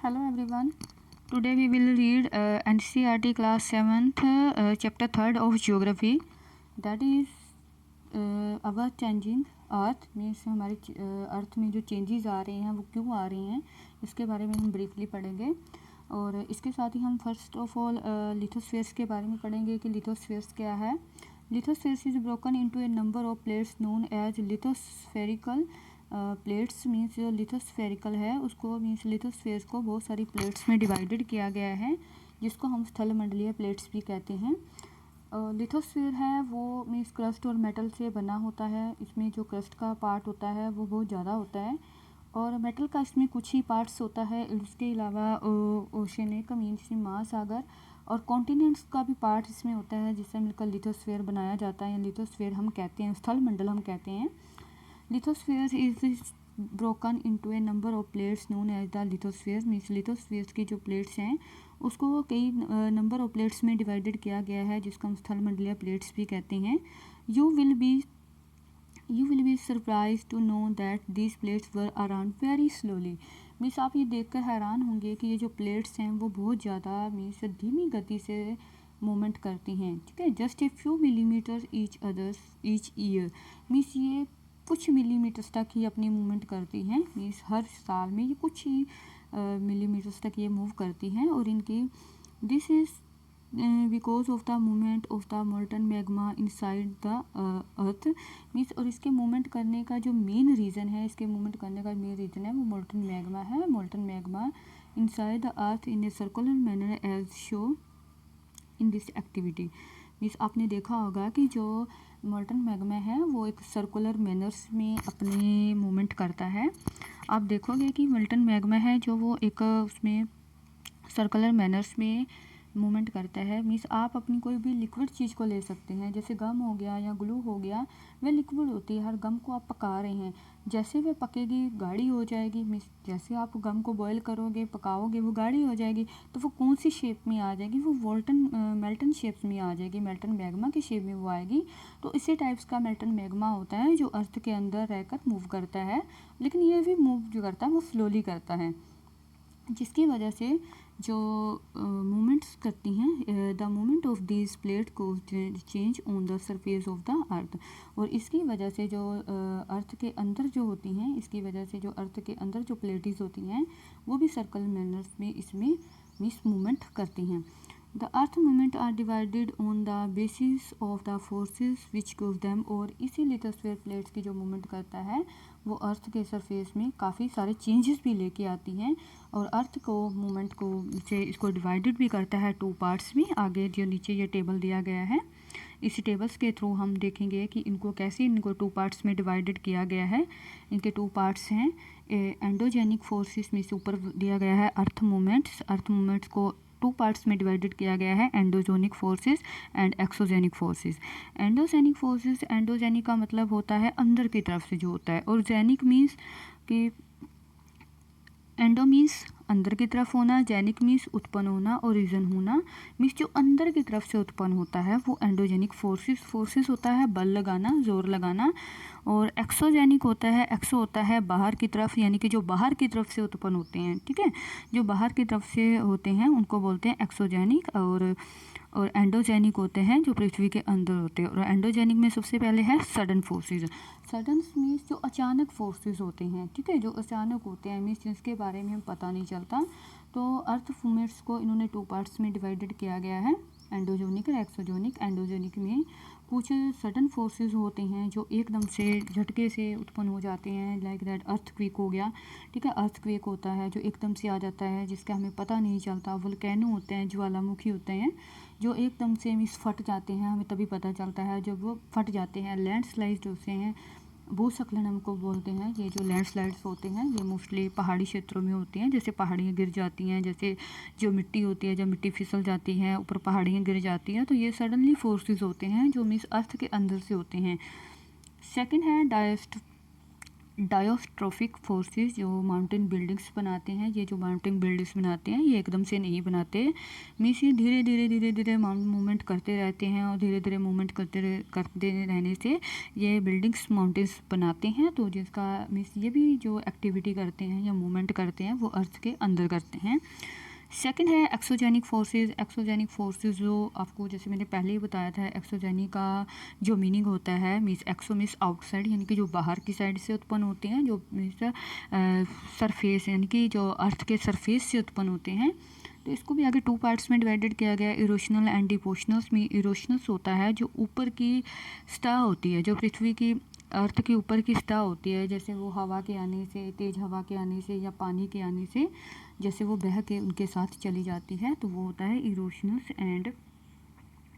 Hello everyone. Today we will read NCERT class 7th chapter 3rd of geography, that is our changing earth means हमारे अर्थ में जो changes आ रहे हैं वो क्यों आ रहे हैं, इसके बारे में हम ब्रीफली पढ़ेंगे। और इसके साथ ही हम फर्स्ट ऑफ ऑल लिथोस्फीयर्स के बारे में पढ़ेंगे कि लिथोस्फीयर्स क्या है। Lithospheres is broken into a number of plates known as lithospherical plates. Means जो लिथोस्फेरिकल है उसको मीन्स लिथोस्फीयर्स को बहुत सारी प्लेट्स में डिवाइडेड किया गया है, जिसको हम स्थल मंडलीय प्लेट्स भी कहते हैं। लिथोस्फीयर है वो मीन्स क्रस्ट और मेटल से बना होता है। इसमें जो क्रस्ट का पार्ट होता है वो बहुत ज़्यादा होता है और मेटल का इसमें कुछ ही पार्ट्स होता है। इसके अलावा ओशनिक मीन्स महासागर और कॉन्टिनेंट्स का भी पार्ट इसमें होता है, जिससे मिलकर लिथोस्फीयर बनाया जाता है। लिथोस्फीयर हम कहते हैं, स्थल मंडल हम कहते हैं। Lithosphere is broken into a number of plates known as the lithosphere. Means lithosphere की जो प्लेट्स हैं उसको कई नंबर ऑफ प्लेट्स में डिवाइडेड किया गया है, जिसको हम स्थल मंडलीय प्लेट्स भी कहते हैं। You will be surprise to know that these plates were around very slowly. Means आप ये देखकर हैरान होंगे कि ये जो प्लेट्स हैं वो बहुत ज़्यादा मीन्स धीमी गति से मूवमेंट करती हैं। ठीक है, just a few millimetre each year. Means ये कुछ मिलीमीटर्स तक ही अपनी मूवमेंट करती हैं। मीन्स हर साल में ये कुछ ही मिलीमीटर्स तक ये मूव करती हैं। और इनकी this is because of the movement of the molten magma inside the earth. Means और इसके मूवमेंट करने का जो मेन रीज़न है, इसके मूवमेंट करने का मेन रीज़न है वो मोल्टन मैग्मा है। Molten magma inside the earth in a circular manner as show in this activity. Means आपने देखा होगा कि जो मोल्टन मैग्मा है वो एक सर्कुलर मैनर्स में अपनी मूवमेंट करता है। आप देखोगे कि मोल्टन मैग्मा है जो वो एक उसमें सर्कुलर मैनर्स में मूवमेंट करता है। मीन्स आप अपनी कोई भी लिक्विड चीज़ को ले सकते हैं, जैसे गम हो गया या ग्लू हो गया, वह लिक्विड होती है। हर गम को आप पका रहे हैं, जैसे वह पकेगी गाढ़ी हो जाएगी। मीन्स जैसे आप गम को बॉयल करोगे पकाओगे वो गाढ़ी हो जाएगी, तो वो कौन सी शेप में आ जाएगी, वो मेल्टन शेप में आ जाएगी, मेल्टन मैग्मा की शेप में वो आएगी। तो इसी टाइप्स का मेल्टन मैग्मा होता है जो अर्थ के अंदर रहकर मूव करता है, लेकिन ये भी मूव जो करता है वो स्लोली करता है, जिसकी वजह से जो मूवमेंट्स करती हैं the movement of this plate को change on the surface of the earth. और इसकी वजह से जो अर्थ के अंदर जो होती हैं, इसकी वजह से जो अर्थ के अंदर जो प्लेटिस होती हैं वो भी सर्कल मैनर्स में इसमें मिस मूवमेंट करती हैं। The earth movement are divided on the basis of the forces which cause them. और इसी लिथोस्फीयर प्लेट्स की जो मूवमेंट करता है वो अर्थ के सरफेस में काफ़ी सारे चेंजेस भी लेके आती हैं और अर्थ को मूवमेंट को से इसको डिवाइडेड भी करता है टू पार्ट्स में। आगे जो नीचे ये टेबल दिया गया है, इसी टेबल्स के थ्रू हम देखेंगे कि इनको कैसे इनको टू पार्ट्स में डिवाइडेड किया गया है। इनके टू पार्ट्स हैं, एंडोजेनिक फोर्सेस में से ऊपर दिया गया है अर्थ मूवमेंट्स को टू पार्ट्स में डिवाइडेड किया गया है, endogenic forces and exogenic forces. Endogenic का मतलब होता है अंदर की तरफ से जो होता है, और जेनिक मीन्स कि एंडो मीन्स अंदर की तरफ होना, जेनिक मीन्स उत्पन्न होना, और रीजन होना मीन्स जो अंदर की तरफ से उत्पन्न होता है वो एंडोजेनिक फोर्सेस होता है, बल लगाना, जोर लगाना। और एक्सोजेनिक होता है, एक्सो होता है बाहर की तरफ, यानी कि जो बाहर की तरफ से उत्पन्न होते हैं। ठीक है, जो बाहर की तरफ से होते हैं उनको बोलते हैं एक्सोजेनिक। और एंडोजेनिक होते हैं जो पृथ्वी के अंदर होते हैं। और एंडोजेनिक में सबसे पहले है सडन फोर्सेस। सडन मीन्स जो अचानक फोर्सेस होते हैं, ठीक है, जो अचानक होते हैं मीन्स जिसके बारे में हम पता नहीं चलता। तो अर्थ मूवमेंट्स को इन्होंने टू पार्ट्स में डिवाइडेड किया गया है, एंडोजेनिक और एक्सोजेनिक। एंडोजेनिक में कुछ सडन फोर्सेस होते हैं जो एकदम से झटके से उत्पन्न हो जाते हैं, लाइक दैट अर्थक्वेक हो गया। ठीक है, अर्थक्वेक होता है जो एकदम से आ जाता है, जिसका हमें पता नहीं चलता। वोल्केनो होते हैं, ज्वालामुखी होते हैं जो एकदम से मिस फट जाते हैं, हमें तभी पता चलता है जब वो फट जाते हैं। लैंडस्लाइड होते हैं, भूस्खलन हमको बोलते हैं। ये जो लैंडस्लाइड्स होते हैं ये मोस्टली पहाड़ी क्षेत्रों में होती हैं, जैसे पहाड़ियाँ गिर जाती हैं, जैसे जो मिट्टी होती है, जब मिट्टी फिसल जाती है ऊपर पहाड़ियाँ गिर जाती हैं, तो ये सडनली फोर्सेस होते हैं जो मीन्स अर्थ के अंदर से होते हैं। सेकंड है डायोस्ट्रोफिक फोर्सेस जो माउंटेन बिल्डिंग्स बनाते हैं, ये जो माउंटेन बिल्डिंग्स बनाते हैं ये एकदम से नहीं बनाते, मीन्स ये धीरे धीरे धीरे धीरे मूवमेंट करते रहते हैं और धीरे धीरे मूवमेंट करते रहने से ये बिल्डिंग्स माउंटेन्स बनाते हैं। तो जिसका मीन्स ये भी जो एक्टिविटी करते हैं या मूवमेंट करते हैं वो अर्थ के अंदर करते हैं। सेकंड है एक्सोजेनिक फोर्सेस। एक्सोजेनिक फोर्सेस जो आपको जैसे मैंने पहले ही बताया था, एक्सोजेनिक का जो मीनिंग होता है मीन्स एक्सो मीन्स आउटसाइड, यानी कि जो बाहर की साइड से उत्पन्न होते हैं, जो मीन्स सरफेस यानी कि जो अर्थ के सरफेस से उत्पन्न होते हैं। तो इसको भी आगे टू पार्ट्स में डिवाइडेड किया गया, इरोशनल एंड डिपोशनल्स में। इरोशनल्स होता है जो ऊपर की सतह होती है, जो पृथ्वी की अर्थ के ऊपर की सतह होती है, जैसे वो हवा के आने से, तेज़ हवा के आने से या पानी के आने से जैसे वो बह के उनके साथ चली जाती है, तो वो होता है इरोशनल्स एंड,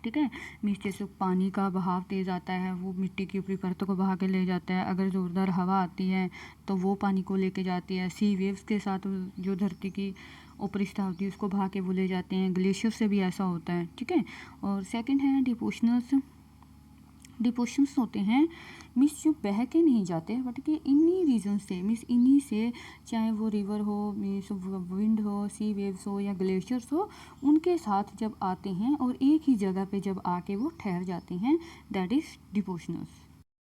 ठीक है। मीन्स जैसे पानी का बहाव तेज़ आता है, वो मिट्टी की ऊपरी परतों को बहा के ले जाता है। अगर ज़ोरदार हवा आती है तो वो पानी को लेके जाती है। सी वेव्स के साथ जो धरती की ऊपरी सतह होती है उसको बहा के वो ले जाते हैं। ग्लेशियर से भी ऐसा होता है, ठीक है। और सेकंड है डिपोशनल्स। डिपोशंस होते हैं मीन्स जो बह के नहीं जाते बट कि इन्हीं रीज़न से, मीन्स इन्हीं से, चाहे वो रिवर हो, मीन्स विंड हो, सी वेव्स हो या ग्लेशियर्स हो, उनके साथ जब आते हैं और एक ही जगह पे जब आके वो ठहर जाते हैं, दैट इज़ डिपोशनल्स।